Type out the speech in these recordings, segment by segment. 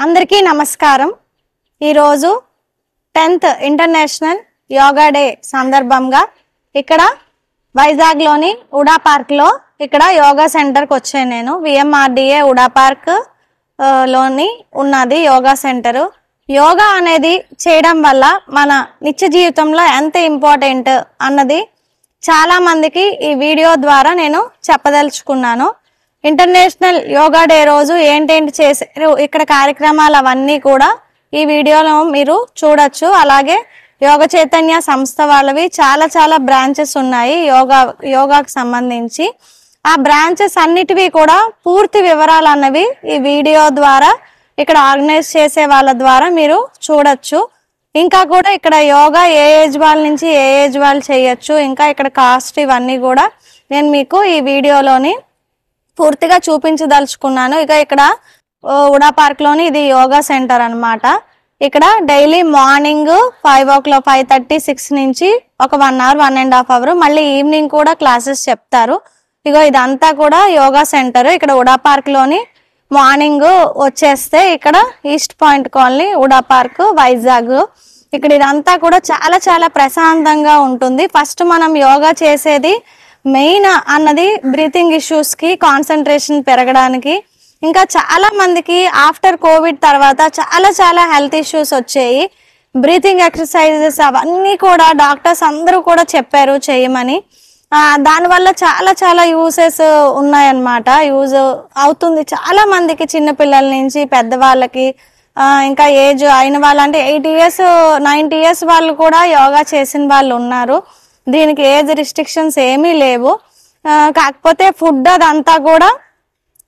అందరికీ నమస్కారం। ఈ రోజు 10th ఇంటర్నేషనల్ యోగా డే సందర్భంగా ఇక్కడ వైజాగ్ లోని ఉడా పార్క్ లో ఇక్కడ యోగా సెంటర్ కి వచ్చాను నేను। విఎంఆర్డీఏ ఉడా పార్క్ లోని ఉన్నది యోగా సెంటర్। యోగా అనేది చేయడం వల్ల మన నిత్య జీవితంలో ఎంత ఇంపార్టెంట్ అన్నది చాలా మందికి ఈ వీడియో ద్వారా నేను చెప్పదలుచుకున్నాను। ఇంటర్నేషనల్ యోగా డే రోజు ఏంటేంటి చేశారు ఇక్కడ కార్యక్రమాలు అవన్నీ కూడా ఈ వీడియోలో మీరు చూడొచ్చు। అలాగే యోగ చైతన్య సంస్థ వాళ్ళవి చాలా బ్రాంచెస్ ఉన్నాయి యోగాకు సంబంధించి। ఆ బ్రాంచెస్ అన్నిటివి కూడా పూర్తి వివరాలు అన్నవి ఈ వీడియో ద్వారా ఇక్కడ ఆర్గనైజ్ చేసే వాళ్ళ ద్వారా మీరు చూడొచ్చు। ఇంకా కూడా ఇక్కడ యోగా ఏ ఏజ్ వాళ్ళ నుంచి ఏ ఏజ్ వాళ్ళు చేయొచ్చు, ఇంకా ఇక్కడ కాస్ట్ ఇవన్నీ కూడా నేను మీకు ఈ వీడియోలోని పూర్తిగా చూపించదలుచుకున్నాను। ఇక ఇక్కడ ఉడా పార్క్ లోని ఇది యోగా సెంటర్ అన్నమాట। ఇక్కడ డైలీ మార్నింగ్ 5 o'clock 5:30 6 నుంచి ఒక 1 hour 1.5 hour మళ్ళీ ఈవినింగ్ కూడా క్లాసెస్ చెప్తారు। ఇగో ఇదంతా కూడా యోగా సెంటర్। ఇక్కడ ఉడా పార్క్ లోని మార్నింగ్ వచ్చేస్తే ఇక్కడ ఈస్ట్ పాయింట్ కాలనీ ఉడా పార్క్ వైజాగ్। ఇక్కడ ఇదంతా కూడా చాలా ప్రశాంతంగా ఉంటుంది। ఫస్ట్ మనం యోగా చేసేది మెయిన్ అన్నది బ్రీతింగ్ ఇష్యూస్ కి కాన్సన్ట్రేషన్ పెరగడానికి, ఇంకా చాలా మందికి ఆఫ్టర్ కోవిడ్ తర్వాత చాలా హెల్త్ ఇష్యూస్ వచ్చాయి। బ్రీతింగ్ ఎక్సర్సైజెస్ అవన్నీ కూడా డాక్టర్స్ అందరూ కూడా చెప్పారు చేయమని। దానివల్ల చాలా యూసెస్ ఉన్నాయన్నమాట। యూజ్ అవుతుంది చాలా మందికి, చిన్న పిల్లల నుంచి పెద్దవాళ్ళకి, ఇంకా ఏజ్ అయిన వాళ్ళంటే 8 years 90 years వాళ్ళు కూడా యోగా చేసిన వాళ్ళు ఉన్నారు। దీనికి ఏజ్ రిస్ట్రిక్షన్స్ ఏమీ లేవు। కాకపోతే ఫుడ్ అదంతా కూడా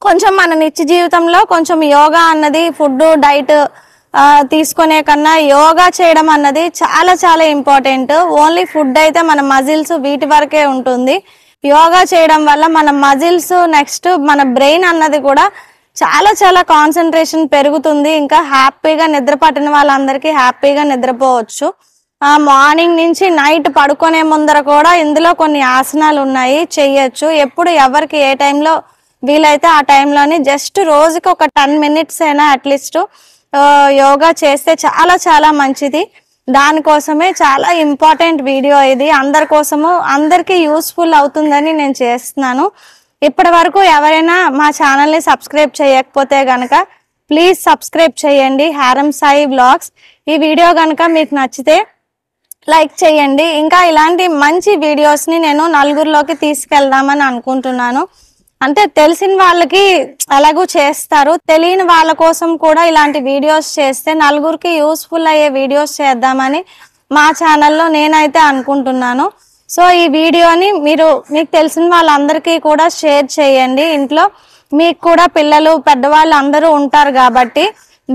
కొంచెం మన నిత్య జీవితంలో కొంచెం యోగా అన్నది ఫుడ్ డైట్ తీసుకునే కన్నా యోగా చేయడం అన్నది చాలా ఇంపార్టెంట్। ఓన్లీ ఫుడ్ అయితే మన మజిల్స్ వీటి వరకే ఉంటుంది। యోగా చేయడం వల్ల మన మజిల్స్ నెక్స్ట్ మన బ్రెయిన్ అన్నది కూడా చాలా కాన్సన్ట్రేషన్ పెరుగుతుంది। ఇంకా హ్యాపీగా నిద్ర పట్టిన వాళ్ళందరికీ హ్యాపీగా నిద్రపోవచ్చు। మార్నింగ్ నుంచి నైట్ పడుకునే ముందర కూడా ఇందులో కొన్ని ఆసనాలు ఉన్నాయి, చెయ్యొచ్చు। ఎప్పుడు ఎవరికి ఏ టైంలో వీలైతే ఆ టైంలోని జస్ట్ రోజుకి ఒక 10 minutes అయినా అట్లీస్ట్ యోగా చేస్తే చాలా మంచిది। దానికోసమే చాలా ఇంపార్టెంట్ వీడియో ఇది, అందరి కోసము అందరికీ యూస్ఫుల్ అవుతుందని నేను చేస్తున్నాను। ఇప్పటి వరకు ఎవరైనా మా ఛానల్ని సబ్స్క్రైబ్ చేయకపోతే గనక ప్లీజ్ సబ్స్క్రైబ్ చేయండి, హారం సాయి బ్లాగ్స్। ఈ వీడియో కనుక మీకు నచ్చితే లైక్ చేయండి। ఇంకా ఇలాంటి మంచి వీడియోస్ని నేను నలుగురిలోకి తీసుకెళ్దామని అనుకుంటున్నాను। అంటే తెలిసిన వాళ్ళకి ఎలాగూ చేస్తారు, తెలియని వాళ్ళ కోసం కూడా ఇలాంటి వీడియోస్ చేస్తే నలుగురికి యూస్ఫుల్ అయ్యే వీడియోస్ చేద్దామని మా ఛానల్లో నేనైతే అనుకుంటున్నాను। సో ఈ వీడియోని మీకు తెలిసిన వాళ్ళందరికీ కూడా షేర్ చేయండి। ఇంట్లో మీకు కూడా పిల్లలు పెద్దవాళ్ళు అందరూ ఉంటారు కాబట్టి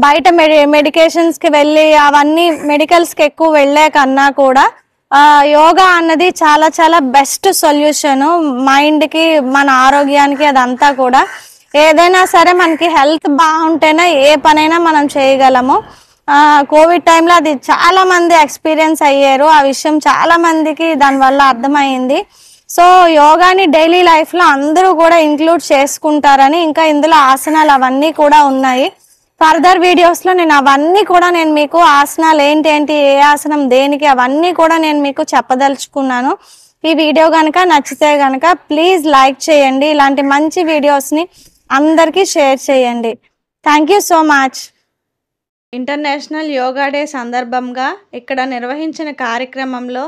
బయట మెడికేషన్స్ కి వెళ్ళి అవన్నీ మెడికల్స్ కి ఎక్కువ వెళ్లే కన్నా కూడా యోగా అన్నది చాలా బెస్ట్ సొల్యూషన్ మైండ్ కి, మన ఆరోగ్యానికి। అదంతా కూడా ఏదైనా సరే మనకి హెల్త్ బాగుంటేనే ఏ పనైనా మనం చేయగలము। కోవిడ్ టైంలో అది చాలా మంది ఎక్స్పీరియన్స్ అయ్యారు, ఆ విషయం చాలా మందికి దానివల్ల అర్థమైంది। సో యోగాని డైలీ లైఫ్ లో అందరూ కూడా ఇంక్లూడ్ చేసుకుంటారని, ఇంకా ఇందులో ఆసనాలు అవన్నీ కూడా ఉన్నాయి। ఫర్దర్ వీడియోస్ లో నేను అవన్నీ కూడా నేను మీకు ఆసనాలు ఏంటి ఏ ఆసనం దేనికి అవన్నీ కూడా నేను మీకు చెప్పదలుచుకున్నాను। ఈ వీడియో కనుక నచ్చితే గనక ప్లీజ్ లైక్ చేయండి, ఇలాంటి మంచి వీడియోస్ ని అందరికీ షేర్ చేయండి। Thank you so much. International yoga day సందర్భంగా ఇక్కడ నిర్వహించిన కార్యక్రమంలో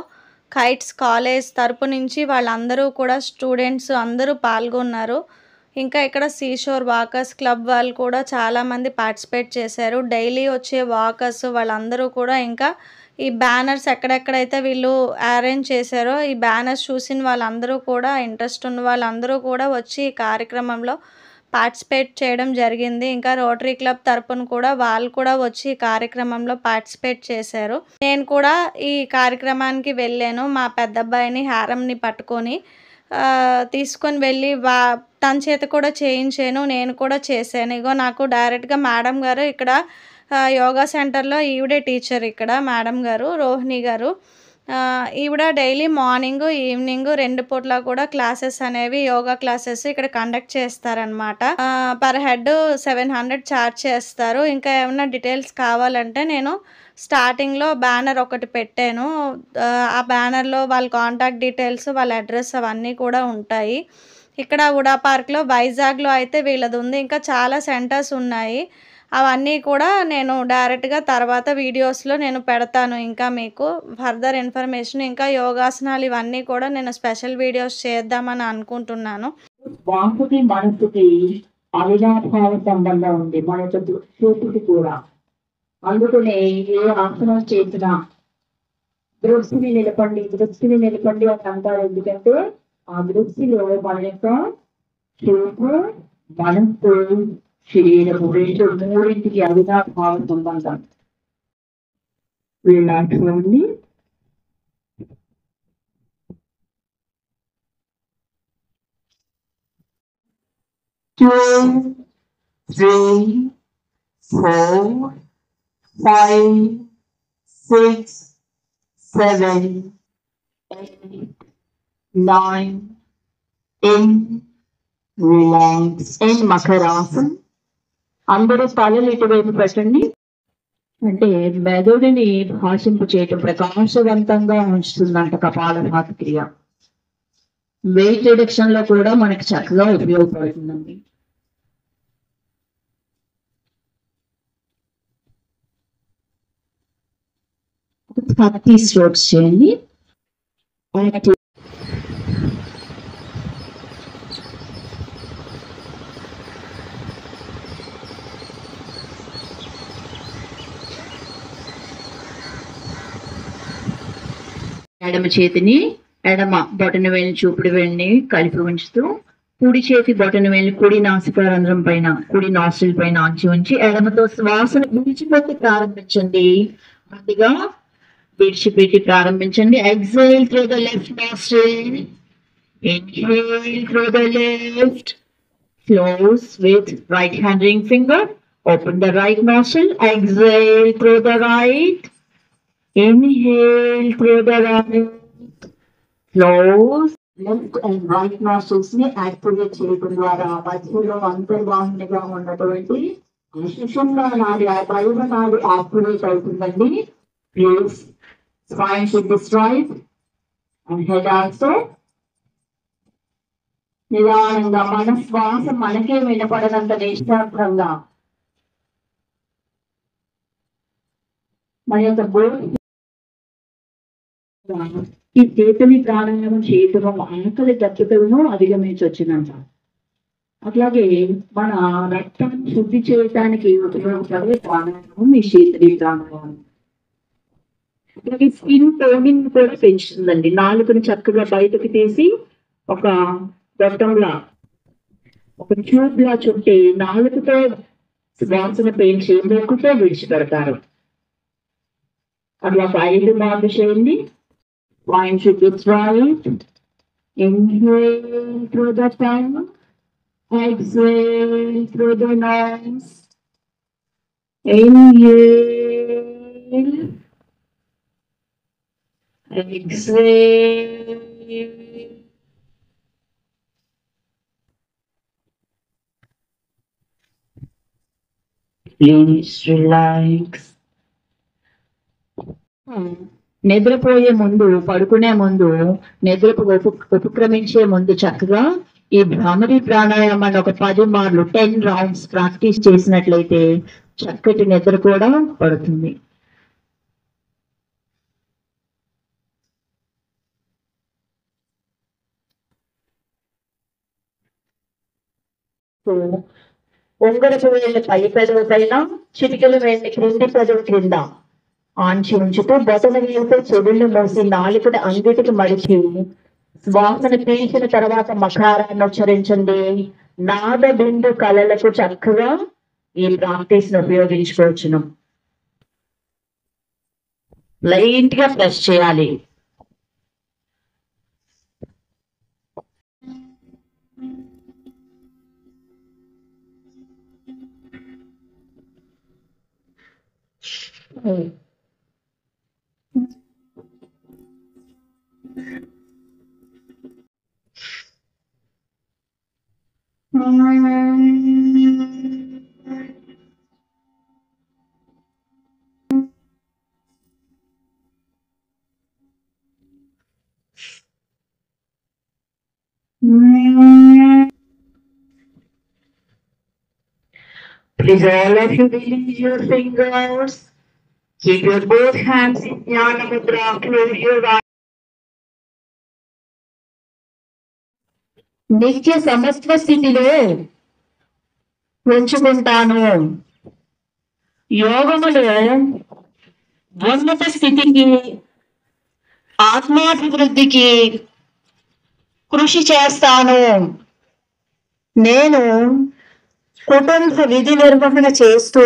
కైట్స్ కాలేజ్ తరపు నుంచి వాళ్ళందరూ కూడా స్టూడెంట్స్ అందరూ పాల్గొన్నారు। ఇంకా ఇక్కడ సీషోర్ వాకర్స్ క్లబ్ వాళ్ళు కూడా చాలామంది పార్టిసిపేట్ చేశారు। డైలీ వచ్చే వాకర్స్ వాళ్ళందరూ కూడా, ఇంకా ఈ బ్యానర్స్ ఎక్కడెక్కడైతే వీళ్ళు అరేంజ్ చేశారో ఈ బ్యానర్స్ చూసిన వాళ్ళందరూ కూడా, ఇంట్రెస్ట్ ఉన్న వాళ్ళందరూ కూడా వచ్చి ఈ కార్యక్రమంలో పార్టిసిపేట్ చేయడం జరిగింది। ఇంకా రోటరీ క్లబ్ తరపున కూడా వాళ్ళు కూడా వచ్చి ఈ కార్యక్రమంలో పార్టిసిపేట్ చేశారు। నేను కూడా ఈ కార్యక్రమానికి వెళ్ళాను, మా పెద్దబ్బాయిని హారంని పట్టుకొని తీసుకొని వెళ్ళి తన చేత కూడా చేయించాను, నేను కూడా చేశాను। ఇగో నాకు డైరెక్ట్గా మేడం గారు ఇక్కడ యోగా సెంటర్లో ఈవిడే టీచర్, ఇక్కడ మేడం గారు రోహిణి గారు ఈవిడ డైలీ మార్నింగ్ ఈవినింగ్ 2 పూట్ల కూడా క్లాసెస్ అనేవి యోగా క్లాసెస్ ఇక్కడ కండక్ట్ చేస్తారనమాట. పర్ హెడ్ 700 ఛార్జ్ చేస్తారు. ఇంకా ఏమన్నా డీటెయిల్స్ కావాలంటే నేను స్టార్టింగ్లో బ్యానర్ ఒకటి పెట్టాను. ఆ బ్యానర్లో వాళ్ళ కాంటాక్ట్ డీటెయిల్స్, వాళ్ళ అడ్రస్ అవన్నీ కూడా ఉంటాయి. ఇక్కడ వుడా పార్క్లో, వైజాగ్లో అయితే వీళ్ళది ఉంది. ఇంకా చాలా సెంటర్స్ ఉన్నాయి. అవన్నీ కూడా నేను డైరెక్ట్గా తర్వాత వీడియోస్లో నేను పెడతాను. ఇంకా మీకు ఫర్దర్ ఇన్ఫర్మేషన్, ఇంకా యోగాసనాలు ఇవన్నీ కూడా నేను స్పెషల్ వీడియోస్ చేద్దామని అనుకుంటున్నాను. వాకుకి మనసుకి అవినాభావ సంబంధం ఉంది, మన చూపుకి కూడా. అందుకనే ఏ ఆసనం చేసినా దృష్టిని నిలపండి అని అంటారు. ఎందుకంటే ఆ దృష్టిలో మన యొక్క చూపు, మనస్సు, శరీరము రెండు మూడింటికి అవినాభావ సంబంధం. వీళ్ళండి 2, 3, 4, 5, 6, 7, 8, 9, 10. Relax and makarasan. అందరూ తలలు ఇటువైపు పెట్టండి. అంటే మెదడుని భాషింపు చేయటం, ప్రకాశవంతంగా ఉంచుతుందంట కపాలభాతి క్రియ. వెయిట్ రిడక్షన్ లో కూడా మనకి చక్కగా ఉపయోగపడుతుందండి. హార్టీ స్ట్రోక్స్ చేయండి. ఎడమ చేతిని ఎడమ బొటన వేలిని చూపుడు వేలిని కలిపి ఉంచుతూ కుడి చేతి బొటన వేలిని కుడి నాసికారంధ్రం పైన, కుడి నాస్ట్రిల్ పైన ఉంచి ఎడమతో శ్వాసను విడిచిపెట్టి ప్రారంభించండి. ముందుగా విడిచిపెట్టి ప్రారంభించండి. Exhale through the left nostril, inhale through the left, close with right hand ring finger, open the right nostril, exhale through the right, inhale through the right, close. Left and right nostrils ని activate చేయడం ద్వారా మధ్యలో అంతర్వాహినిగా ఉన్నటువంటి సుషుమ్నా నాడి, దైవ నాడి activate అవుతుందండి. Please spine should be straight and head also. నిదానంగా మన శ్వాస మనకే వినపడనంత నిశ్శబ్దంగా మన యొక్క ఈ చేతుని ప్రాణాయామం చేయటం ఆకలి దత్తతలను అధిగమించవచ్చునంట. అట్లాగే మన రక్తాన్ని శుద్ధి చేయడానికి ఉపయోగపడే ప్రాణాయామం ఈ శీతలి ప్రాణాయామం. అట్లాగే స్కిన్ టోనింగ్ కూడా పెంచుతుందండి. నాలుకను చక్కగా బయటకు తీసి ఒక గొట్టంలా, ఒక ట్యూబ్ లా చుట్టి నాలుగుతో శ్వాసను పెంచి ముక్కుతో విడిచిపెడతారు. అట్లా 5 మార్లు చేయండి. Spine should be straight. Inhale through the tongue. Exhale through the nose. Inhale. Exhale. Please relax. నిద్రపోయే ముందు, పడుకునే ముందు, నిద్రకు ఉపక్రమించే ముందు చక్కగా ఈ భ్రామరి ప్రాణాయామాన్ని ఒక 10 మార్లు 10 రౌండ్స్ ప్రాక్టీస్ చేసినట్లయితే చక్కటి నిద్ర కూడా పడుతుంది. ఉంగరపు వేళ్ళ పై పెదవు పైన, చిటికెల వేళ్ళ క్రింది పెదవు క్రింద ఆంచి ఉంచుతూ బొటన వేలుతో చెడులు మోసి నాలుకని అంగిటికి మడిచి శ్వాసను పీల్చిన తర్వాత మకారాన్ని ఉచ్చరించండి. నాద బిందు కళలకు చక్కగా ఈ ప్రాక్టీస్ ను ఉపయోగించుకోవచ్చును. లైట్ గా ప్రెస్ చేయాలి. Please all of you release your fingers. Keep your both hands in Jnana Mudra. Close your eyes. నిత్య సమత్వ స్థితిలో ఉంచుకుంటాను. యోగములో ఉన్నత స్థితికి ఆత్మాభివృద్ధికి కృషి చేస్తాను. నేను కుటుంబ విధి నిర్వహణ చేస్తూ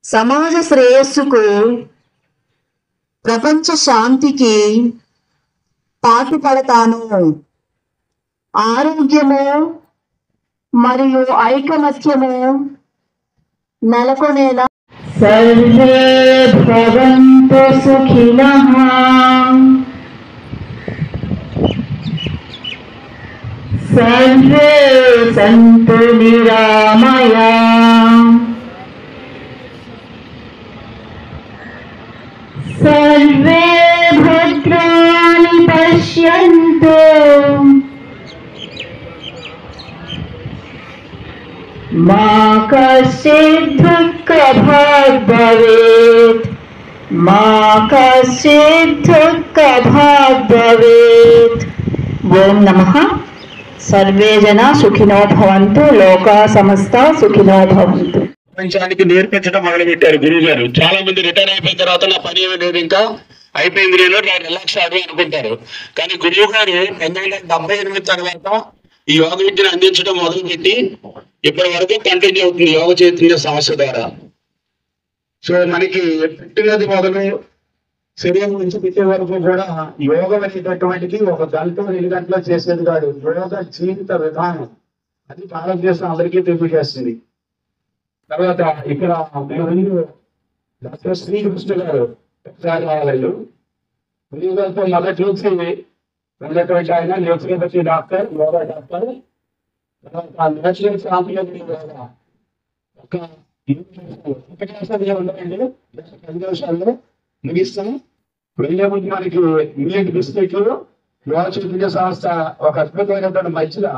సమాజ శ్రేయస్సుకు ప్రపంచ శాంతికి పాటుపడతాను. ఆరోగ్యము మరియు ఐకమత్యము నెలకొనేలా సర్వే భవంతు సుఖినః. సర్వే సంతు నిరామయాః. సర్వే భద్రాణి పశ్యంతు మా కశ్చిద్ దుఃఖభాగ్ భవేత్. మా కశ్చిద్ దుఃఖభాగ్ భవేత్. ఓం నమః. సర్వే జనా సుఖినో భవంతు. లోకా సమస్త సుఖినో భవంతు. ప్రపంచానికి నేర్పించడం మొదలుపెట్టారు గురువు గారు. చాలా మంది రిటైర్ అయిపోయిన తర్వాత నా పని ఏమీ లేదు, ఇంకా అయిపోయింది, నేను రిలాక్స్ ఆడు అనుకుంటారు. కానీ గురువు గారు 1978 తర్వాత ఈ యోగ విద్యను అందించడం మొదలుపెట్టి ఇప్పటి వరకు కంటిన్యూ అవుతుంది యోగ చైతన్య సంస్థ ద్వారా. సో మనకి పుట్టినది మొదలు శరీరం నుంచి పెట్టే వరకు కూడా యోగం అనేటటువంటిది ఒక గంట 2 గంటలో చేసేది కాదు. యోగ జీవిత విధానం అది భారతదేశం అందరికీ తెలియజేస్తుంది. తర్వాత ఇక్కడ డాక్టర్ శ్రీకృష్ణ గారు వాళ్ళు గురువుగారితో మొదటి నుంచి ఉన్నటువంటి ఆయన న్యూట్రియోపతి డాక్టర్, యోగా డాక్టర్. తర్వాత నేచురల్ ఛాంపియన్ ఒక 1 నిమిషం ఉండండి, 10 నిమిషాల్లో ముగిస్తాం. వెళ్ళే ముందు మనకి మిలియన్ బిస్కెట్లు యోగా చైతన్య సంస్థ ఒక అద్భుతమైనటువంటి మధ్యలో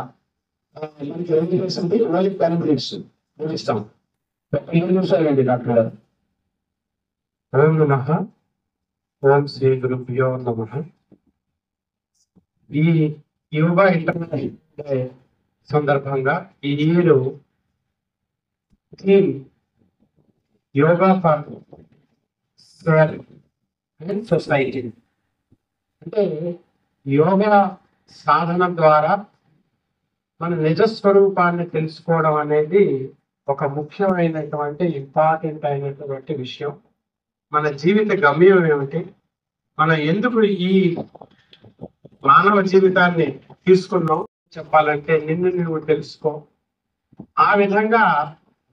మనకి ఏం చేస్తుంది, ఓన్లీ 10 మినిట్స్ ముగిస్తాం. 7 నిమిషాలండి డాక్టర్ గారు. ఓం నమః. ఓం శ్రీ గురుభ్యో నమః. ఈ యోగా ఇంటర్నేషనల్ డే సందర్భంగా ఈ year theme yoga for self and society. అంటే యోగా సాధన ద్వారా మన నిజ స్వరూపాన్ని తెలుసుకోవడం అనేది ఒక ముఖ్యమైనటువంటి ఇంపార్టెంట్ అయినటువంటి విషయం. మన జీవిత గమ్యం ఏమిటి, మనం ఎందుకు ఈ మానవ జీవితాన్ని తీసుకున్నాం చెప్పాలంటే నిన్ను నువ్వు తెలుసుకో. ఆ విధంగా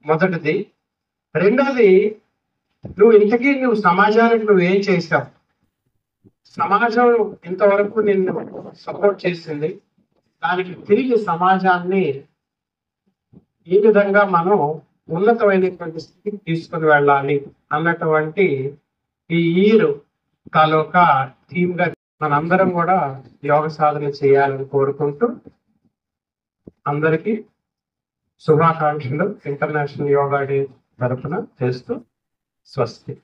మొదటిది. రెండోది, నువ్వు సమాజానికి నువ్వేం చేశావు, సమాజం ఇంతవరకు నిన్ను సపోర్ట్ చేసింది, దానికి తిరిగి సమాజాన్ని ఈ విధంగా మనం ఉన్నతమైనటువంటి స్థితికి తీసుకుని వెళ్ళాలి అన్నటువంటి ఈ ఇయర్ తాలూకా థీమ్ గా మనందరం కూడా యోగ సాధన చేయాలని కోరుకుంటూ అందరికీ శుభాకాంక్షలు ఇంటర్నేషనల్ యోగా డే తరఫున చేస్తూ స్వస్తి.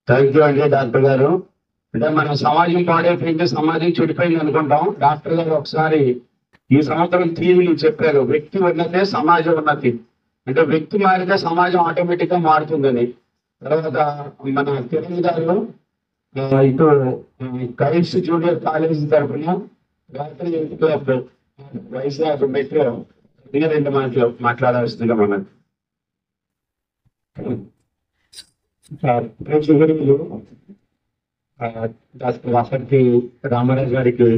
థ్యాంక్ యూ అండి డాక్టర్ గారు. అంటే మనం సమాజం పాడైపోయింది, సమాజం చెడిపోయింది అనుకుంటాం. డాక్టర్ గారు ఒకసారి ఈ సంవత్సరం థీమ్లు చెప్పారు, వ్యక్తి ఉన్నతే సమాజం ఉన్నతి. అంటే వ్యక్తి మారితే సమాజం ఆటోమేటిక్ గా మారుతుందని. తర్వాత మన కిరణ్ గారు ఇటు కైట్స్ జూనియర్ కాలేజ్ తరఫున రాత్రి క్లబ్ వైజాగ్ మెట్రో 2 మాటలు మాట్లాడాల్సిందిగా మనం గురువులు డాక్టర్ అప్పటి రామరాజు గారికి,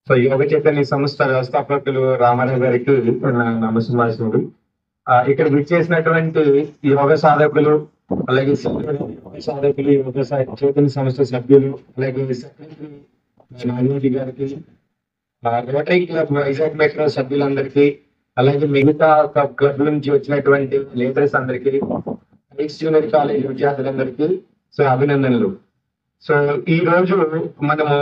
సో యోగ చైతన్య సంస్థ వ్యవస్థాపకులు రామారావు గారికి నమస్కారం. ఇక్కడ విచ్చేసినటువంటి యోగ సాధకులు అలాగే సాధకులు, యోగ చేతన సంస్థ సభ్యులు, అలాగే సెక్రటరీ నాగిరెడ్డి గారికి, రోటరీ క్లబ్ వైజాగ్ మెట్రో సభ్యులందరికీ, అలాగే మిగతా క్లబ్ నుంచి వచ్చినటువంటి లీడర్స్ అందరికీ, ఎక్స్ జూనియర్ కాలేజ్ విద్యార్థులందరికీ సో అభినందనలు. సో ఈ రోజు మనము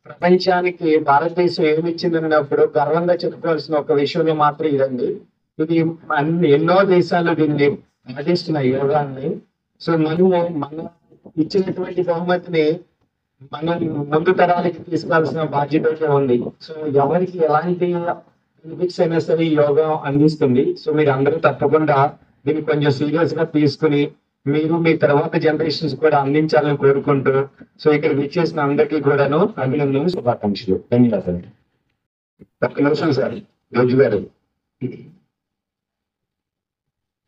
ప్రపంచానికి భారతదేశం ఏమి ఇచ్చిందన్నప్పుడు గర్వంగా చెప్పుకోవాల్సిన ఒక విషయంలో మాత్రం ఇదండి. ఇది ఎన్నో దేశాలు దీన్ని ఆదిస్తున్నాయి యోగాన్ని. సో మనము మన ఇచ్చినటువంటి బహుమతిని మనం ముందు తరాలకి తీసుకెళ్లాల్సిన బాధ్యత అయితే ఉంది. సో ఎవరికి ఎలాంటి బెనిఫిట్స్ అయినా సరే ఈ యోగా అందిస్తుంది. సో మీరు అందరూ తప్పకుండా దీన్ని కొంచెం సీరియస్ గా తీసుకుని మీరు మీ తర్వాత జనరేషన్స్ కూడా అందించాలని కోరుకుంటూ సో ఇక్కడ విచ్చేసిన అందరికీ కూడాను అభినందనలు, శుభాకాంక్షలు. ధన్యవాదాలు. ఒక్క నిమిషం సార్, రోజు గారు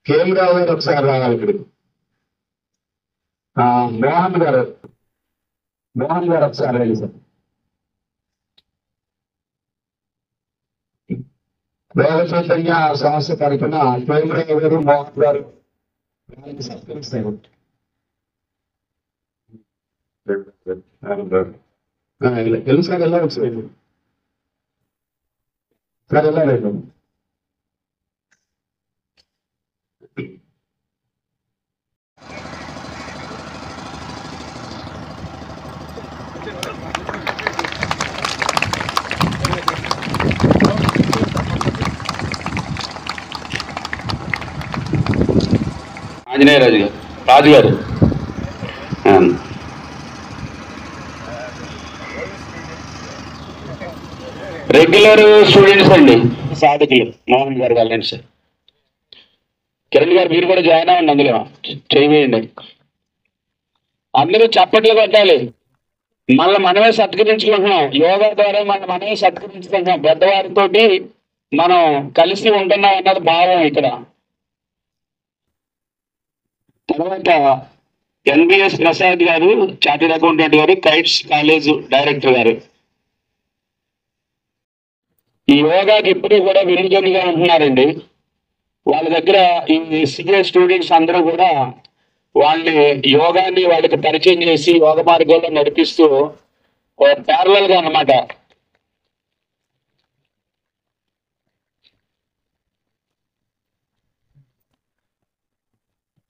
కేఎం రావు గారు ఒకసారి రావాలి ఇక్కడ. మోహన్ గారు ఒకసారి రండి సార్. వేద చైతన్య సంస్థ తరఫున కేఎం రావు గారు, మోహన్ గారు సత్కరిస్తారు. తెలుసు సార్, ఎలా వచ్చి సార్ ఎలా రేపు ఆంజనేయ రాజు గారు రెగ్యులర్ స్టూడెంట్స్ అండి, సాధకులు. మోహన్ గారు వాళ్ళని సార్. కిరణ్ గారు మీరు కూడా జాయిన్ అవ్వండి, అందులో చేయండి. అందరూ చప్పట్లు కొట్టాలి. మనమే సత్కరించుకుంటున్నాం. యోగా ద్వారా మనమే సత్కరించుకుంటున్నాం. పెద్దవారితోటి మనం కలిసి ఉంటున్నాం అన్నది భావం ఇక్కడ. తర్వాత ఎన్బిఎస్ ప్రసాద్ గారు, చార్టెడ్ అకౌంటెంట్ గారు, కైట్స్ కాలేజ్ డైరెక్టర్ గారు. ఈ యోగాకి ఎప్పుడు కూడా విరుద్ధంగా ఉంటున్నారండి. వాళ్ళ దగ్గర ఈ సిఏ స్టూడెంట్స్ అందరూ కూడా వాళ్ళని యోగాన్ని వాళ్ళకి పరిచయం చేసి యోగ మార్గంలో నడిపిస్తూ ప్యారలల్ గా అన్నమాట.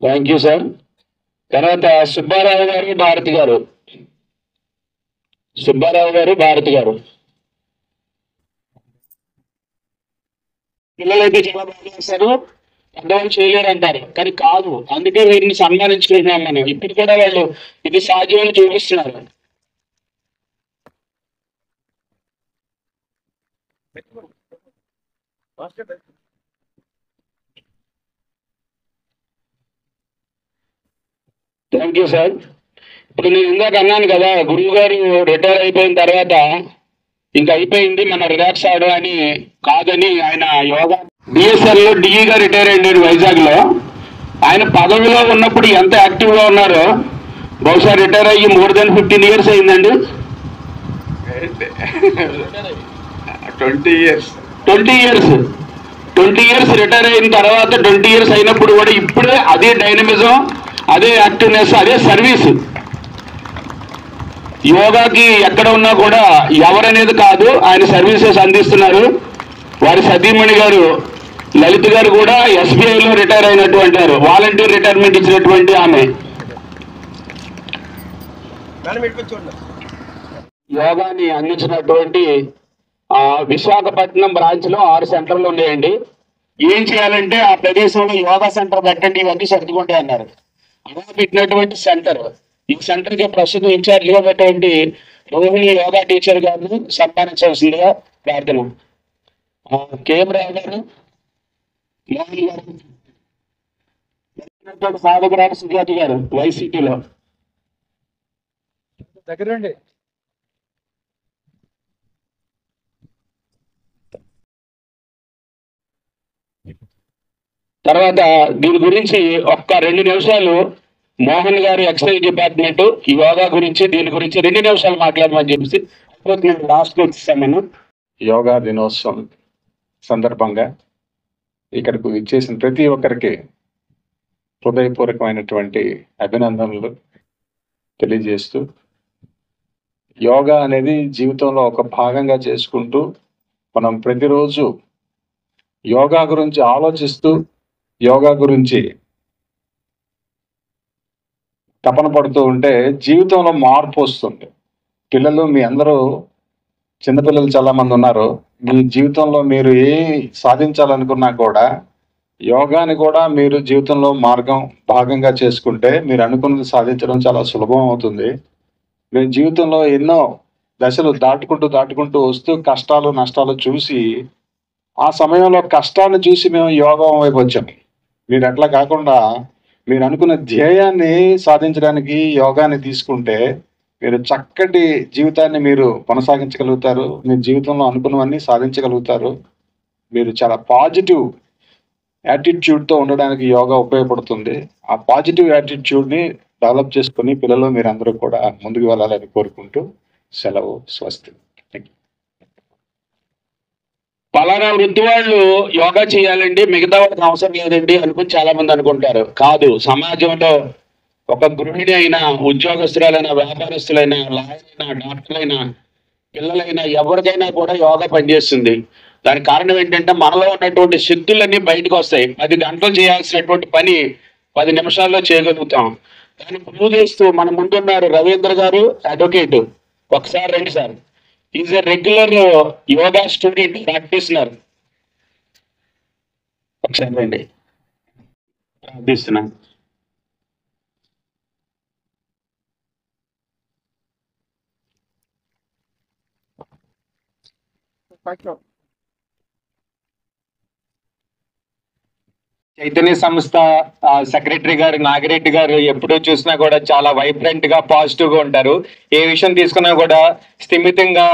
Thank you sir. తర్వాత సుబ్బారావు గారు, భారతి గారు. పిల్లలైతే చాలా బాగా చేస్తారు, పెద్దవాళ్ళు చేయలేరు అంటారు, కానీ కాదు. అందుకే వీరిని సన్మానించుకుంటున్నాం మనం. ఇప్పుడు కూడా వాళ్ళు ఇది సాధ్యమని చూపిస్తున్నారు. Thank you sir. ఇప్పుడు నేను ఇందాక అన్నాను కదా, గురువు గారు రిటైర్ అయిపోయిన తర్వాత ఇంకా అయిపోయింది మన రిలాక్స్ అవడం అని కాదని ఆయన యోగా డిఎస్ఆర్ లో డిఈగా రిటైర్ అయ్యాడు వైజాగ్ లో. ఆయన పదవిలో ఉన్నప్పుడు ఎంత యాక్టివ్ గా ఉన్నారో బహుశా రిటైర్ అయ్యి మోర్ దెన్ 15 years అయిందండి. 20 years రిటైర్ అయిన తర్వాత 20 years అయినప్పుడు కూడా ఇప్పుడే అదే డైనమిజం, అదే యాక్టివ్నెస్, అదే సర్వీస్. యోగాకి ఎక్కడ ఉన్నా కూడా ఎవరనేది కాదు, ఆయన సర్వీసెస్ అందిస్తున్నారు. వారి సతీమణి గారు లలిత గారు కూడా ఎస్బీఐలో రిటైర్ అయినటువంటి వారు, వాలంటీర్ రిటైర్మెంట్ ఇచ్చినటువంటి ఆమె. యోగాని అందించినటువంటి విశాఖపట్నం బ్రాంచ్ లో 6 సెంటర్లు ఉన్నాయండి. ఏం చేయాలంటే ఆ ప్రదేశంలో యోగా సెంటర్ పెట్టండి, ఇవన్నీ సర్దుకుంటాయి అన్నారు. అలా పెట్టినటువంటి సెంటర్, ఈ సెంటర్ కి ప్రస్తుతం ఇన్ఛార్జ్ గా పెట్టేటువంటి రోహిణి యోగా టీచర్ గారిని సన్మానించవలసిందిగా ప్రార్థన. కేఎం రావు గారు, మోహన్ గారు, సాధకురాలు సుజాతి గారు వైసీటీలో. దగ్గరండి. తర్వాత దీని గురించి ఒక్క 2 నిమిషాలు మోహన్ గారు ఎక్సైజ్ డిపార్ట్మెంట్ ఈ యోగా గురించి దీని గురించి 2 నిమిషాలు మాట్లాడమని చెప్పేసి లాస్ట్ వచ్చేసాను. యోగా దినోత్సవం సందర్భంగా ఇక్కడికి ఇచ్చేసిన ప్రతి ఒక్కరికి హృదయపూర్వకమైనటువంటి అభినందనలు, తెలియజేస్తూ, యోగా అనేది జీవితంలో ఒక భాగంగా చేసుకుంటూ మనం ప్రతిరోజు యోగా గురించి ఆలోచిస్తూ యోగా గురించి తపన పడుతూ ఉంటే జీవితంలో మార్పు వస్తుంది. పిల్లలు, మీ అందరూ చిన్నపిల్లలు చాలా మంది ఉన్నారు. మీ జీవితంలో మీరు ఏ సాధించాలనుకున్నా కూడా యోగాని కూడా మీరు జీవితంలో భాగంగా చేసుకుంటే మీరు అనుకున్నది సాధించడం చాలా సులభం అవుతుంది. మేము జీవితంలో ఎన్నో దశలు దాటుకుంటూ వస్తూ కష్టాలు నష్టాలు చూసి, ఆ సమయంలో కష్టాన్ని చూసి మేము యోగం వైపు వచ్చాం. మీరు అట్లా కాకుండా మీరు అనుకున్న ధ్యేయాన్ని సాధించడానికి యోగాన్ని తీసుకుంటే మీరు చక్కటి జీవితాన్ని మీరు కొనసాగించగలుగుతారు. మీ జీవితంలో అనుకున్నవన్నీ సాధించగలుగుతారు. మీరు చాలా పాజిటివ్ యాటిట్యూడ్తో ఉండడానికి యోగా ఉపయోగపడుతుంది. ఆ పాజిటివ్ యాటిట్యూడ్ని డెవలప్ చేసుకుని పిల్లలు మీరందరూ కూడా ముందుకు వెళ్ళాలని కోరుకుంటూ సెలవు. స్వస్తి. పలానా వృద్ధి వాళ్ళు యోగా చేయాలండి, మిగతా వాళ్ళకి అవసరం లేదండి అనుకుని చాలా మంది అనుకుంటారు. కాదు, సమాజంలో ఒక గృహిణి అయినా, ఉద్యోగస్తురాలైనా, వ్యాపారస్తులైనా, లాయర్ అయినా, డాక్టర్లైనా, పిల్లలైనా, ఎవరికైనా కూడా యోగా పనిచేస్తుంది. దానికి కారణం ఏంటంటే మనలో ఉన్నటువంటి శక్తులన్నీ బయటకు వస్తాయి. 10 గంటలు చేయాల్సినటువంటి పని 10 నిమిషాల్లో చేయగలుగుతాం. దాన్ని ప్రూవ్ చేస్తూ మన ముందున్నారు రవీంద్ర గారు, అడ్వకేట్. ఒకసారి రండి sir. Is a regular yoga student, practitioner. ఒకసారి రండి, ప్రార్థిస్తున్నాను. చైతన్య సంస్థ సెక్రటరీ గారు నాగిరెడ్డి గారు ఎప్పుడూ చూసినా కూడా చాలా వైబ్రెంట్ గా పాజిటివ్ గా ఉంటారు. ఏ విషయం తీసుకున్నా కూడా స్థిమితంగా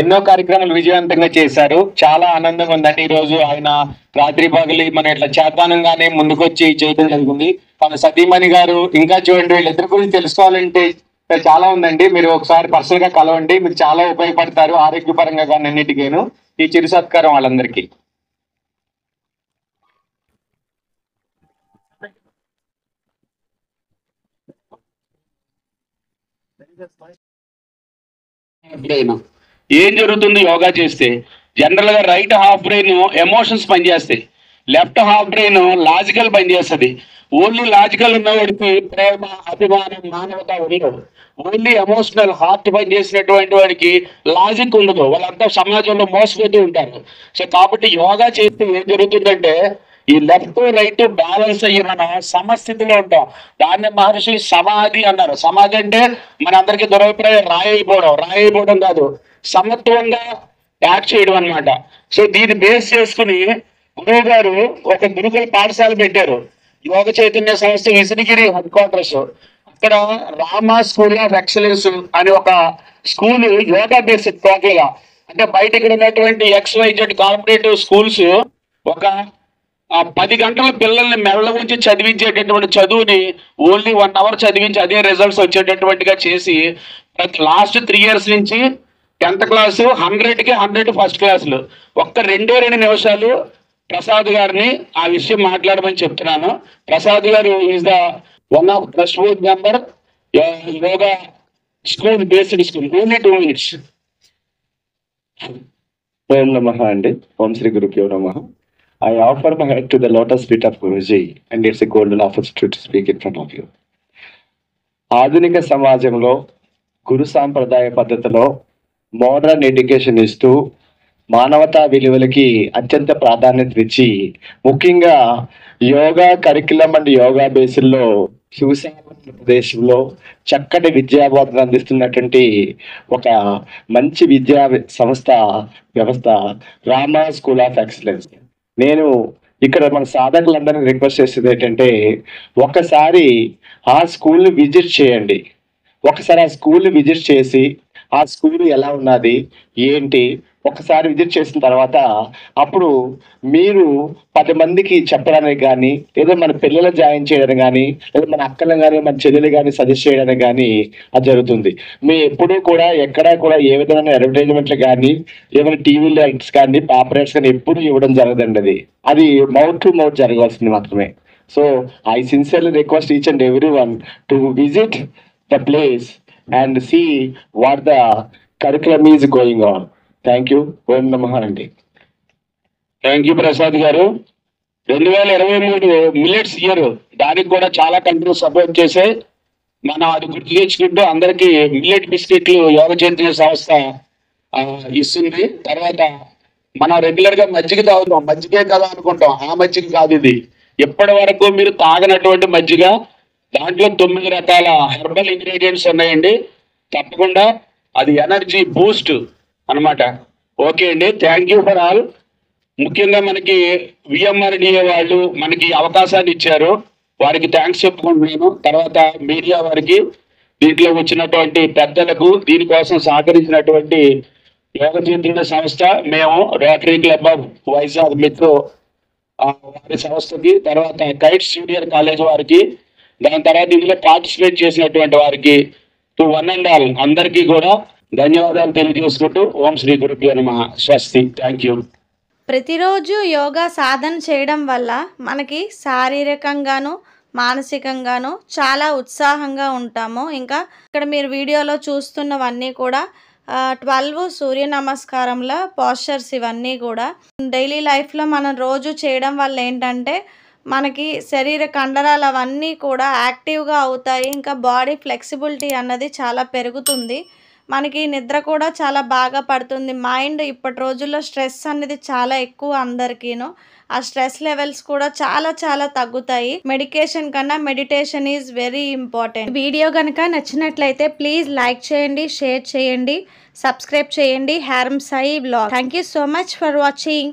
ఎన్నో కార్యక్రమాలు విజయవంతంగా చేశారు. చాలా ఆనందంగా ఉందండి. ఈ రోజు ఆయన రాత్రి పగలి మన ఇట్లా చేతనంగానే ముందుకొచ్చి చేయడం జరిగింది. మన సతీమణి గారు ఇంకా చూడండి, వీళ్ళిద్దరి గురించి తెలుసుకోవాలంటే చాలా ఉందండి. మీరు ఒకసారి పర్సనల్ గా కలవండి, మీకు చాలా ఉపయోగపడతారు ఆరోగ్యపరంగా కానీ అన్నిటికీను. ఈ చిరు సత్కారం వాళ్ళందరికీ. ఏం జరుగుతుంది యోగా చేస్తే? జనరల్ గా రైట్ హాఫ్ బ్రెయిన్ ఎమోషన్స్ పనిచేస్తాయి, లెఫ్ట్ హాఫ్ బ్రెయిన్ లాజికల్ పనిచేస్తుంది. ఓన్లీ లాజికల్ ఉన్నవాడికి ప్రేమ, అభిమానం, మానవత ఉండదు. ఓన్లీ ఎమోషనల్ హార్ట్ పనిచేసినటువంటి వాడికి లాజిక్ ఉండదు. వాళ్ళంతా సమాజంలో మోసపోతూ ఉంటారు. సో కాబట్టి యోగా చేస్తే ఏం జరుగుతుందంటే ఈ లెఫ్ట్ రైట్ బ్యాలెన్స్ అయ్యి మనం సమస్థితిలో ఉంటాం. దాన్ని మహర్షి సమాధి అన్నారు. సమాధి అంటే మనందరికీ దురభిప్రాయం రాయిపోవడం కాదు, సమత్వంగా యాక్ట్ చేయడం అనమాట. సో దీన్ని బేస్ చేసుకుని గురువు గారు ఒక గురుకుల పాఠశాల పెట్టారు. యోగ చైతన్య సంస్థ విజయగిరి హెడ్ క్వార్టర్స్. అక్కడ రామ స్కూల్ ఆఫ్ ఎక్సలెన్స్ అనే ఒక స్కూల్ యోగా బేస్డ్ టోటల్ గా. అంటే బయట ఇక్కడ ఉన్నటువంటి XYZ కాంపిటేటివ్ స్కూల్స్ ఒక 10 గంటల పిల్లల్ని మెల్ల ఉంచి చదివించేటటువంటి చదువుని ఓన్లీ 1 అవర్ చదివించి అదే రిజల్ట్స్ వచ్చేటటువంటిగా చేసి లాస్ట్ 3 years నుంచి 10th క్లాస్ 100కి 100 ఫస్ట్ క్లాసులు. ఒక్క 2 నిమిషాలు ప్రసాద్ గారిని ఆ విషయం మాట్లాడమని చెప్తున్నాను. ప్రసాద్ గారు is the one of trust board member, yoga school based school. Only 2 minutes. ఓం నమః అండి. ఓం శ్రీ గురుభ్యో నమః. I offer my head to the lotus feet of Guruji, and it's a golden opportunity to speak in front of you. ఆధునిక సమాజంలో గురు సాంప్రదాయ పద్ధతిలో modern education ఇస్తూ మానవతా విలువలకి అత్యంత ప్రాధాన్యత ఇచ్చి ముఖ్యంగా యోగా కరికులం అండ్ యోగా బేస్లో ప్రదేశంలో చక్కటి విద్యాబోధన అందిస్తున్నటువంటి ఒక మంచి విద్యా వ్యవస్థ రామ స్కూల్ ఆఫ్ ఎక్సలెన్స్. నేను ఇక్కడ మన సాధకులందరినీ రిక్వెస్ట్ చేసేది ఏంటంటే ఒకసారి ఆ స్కూల్ని విజిట్ చేయండి. ఒకసారి ఆ స్కూల్ని విజిట్ చేసి ఆ స్కూల్ ఎలా ఉన్నది ఏంటి ఒకసారి విజిట్ చేసిన తర్వాత అప్పుడు మీరు 10 మందికి చెప్పడానికి కానీ లేదా మన పిల్లలు జాయిన్ చేయడానికి కానీ లేదా మన అక్కలను కానీ మన చెల్లెలు కానీ సజెస్ట్ చేయడానికి కానీ అది జరుగుతుంది. మీ ఎప్పుడూ కూడా ఎక్కడా కూడా ఏ విధమైన అడ్వర్టైజ్మెంట్లు కానీ ఏమైనా టీవీ లైట్స్ కానీ పేపర్స్ కానీ ఎప్పుడు ఇవ్వడం జరగదండి. అది మౌత్ టు మౌత్ జరగాల్సింది మాత్రమే. So I sincerely request each and every one to visit the place and see what the curriculum is going on. Thank you. Om Namah Andi. Thank you Prasad గారు. 2023 millets year, దానికి కూడా చాలా countries support చేసే మనం అది గుర్తు తెచ్చుకుంటూ అందరికీ మిల్లెట్ బిస్కెట్లు యోగ చైతన్య సంస్థ ఇస్తుంది. తర్వాత మనం రెగ్యులర్ గా మజ్జిగ తాగుతాం, మజ్జిగే కదా అనుకుంటాం, ఆ మజ్జిగ కాదు ఇది. ఎప్పటి వరకు మీరు తాగనటువంటి మజ్జిగ, దాంట్లో 9 రకాల హెర్బల్ ఇంగ్రీడియంట్స్ ఉన్నాయండి. తప్పకుండా అది ఎనర్జీ బూస్ట్ అన్నమాట. ఓకే అండి, థ్యాంక్ యూ ఫర్ ఆల్. ముఖ్యంగా మనకి విఎంఆర్డిఏ వాళ్ళు మనకి అవకాశాన్ని ఇచ్చారు, వారికి థ్యాంక్స్ చెప్పుకుంటున్నాను. తర్వాత మీడియా వారికి, దీంట్లో వచ్చినటువంటి పెద్దలకు, దీనికోసం సహకరించినటువంటి యోగ చైతన్య సంస్థ, మేము rotary club of Vizag metro వారి సంస్థకి, తర్వాత కైట్స్ జూనియర్ కాలేజ్ వారికి, దాని తర్వాత ఇందులో పార్టిసిపేట్ చేసినటువంటి వారికి, టు వన్ అండ్ ఆల్ అందరికీ కూడా ధన్యవాదాలు తెలియజేసుకుంటూ ఓం శ్రీ గురుభ్యో నమః. స్వస్తి. Thank you. ప్రతిరోజు యోగా సాధన చేయడం వల్ల మనకి శారీరకంగాను మానసికంగాను చాలా ఉత్సాహంగా ఉంటాము. ఇంకా ఇక్కడ మీరు వీడియోలో చూస్తున్నవన్నీ కూడా 12 సూర్య నమస్కారంల పోస్చర్స్. ఇవన్నీ కూడా డైలీ లైఫ్లో మనం రోజు చేయడం వల్ల ఏంటంటే మనకి శరీర కండరాలు అవన్నీ కూడా యాక్టివ్గా అవుతాయి. ఇంకా బాడీ ఫ్లెక్సిబిలిటీ అన్నది చాలా పెరుగుతుంది. మనకి నిద్ర కూడా చాలా బాగా పడుతుంది. మైండ్ ఇప్పటి రోజుల్లో స్ట్రెస్ అనేది చాలా ఎక్కువ అందరికీను. ఆ స్ట్రెస్ లెవెల్స్ కూడా చాలా చాలా తగ్గుతాయి. మెడికేషన్ కన్నా meditation is very important. Video కనుక నచ్చినట్లయితే ప్లీజ్ లైక్ చేయండి, షేర్ చేయండి, సబ్స్క్రైబ్ చేయండి. హారం Sai vlog. Thank you so much for watching.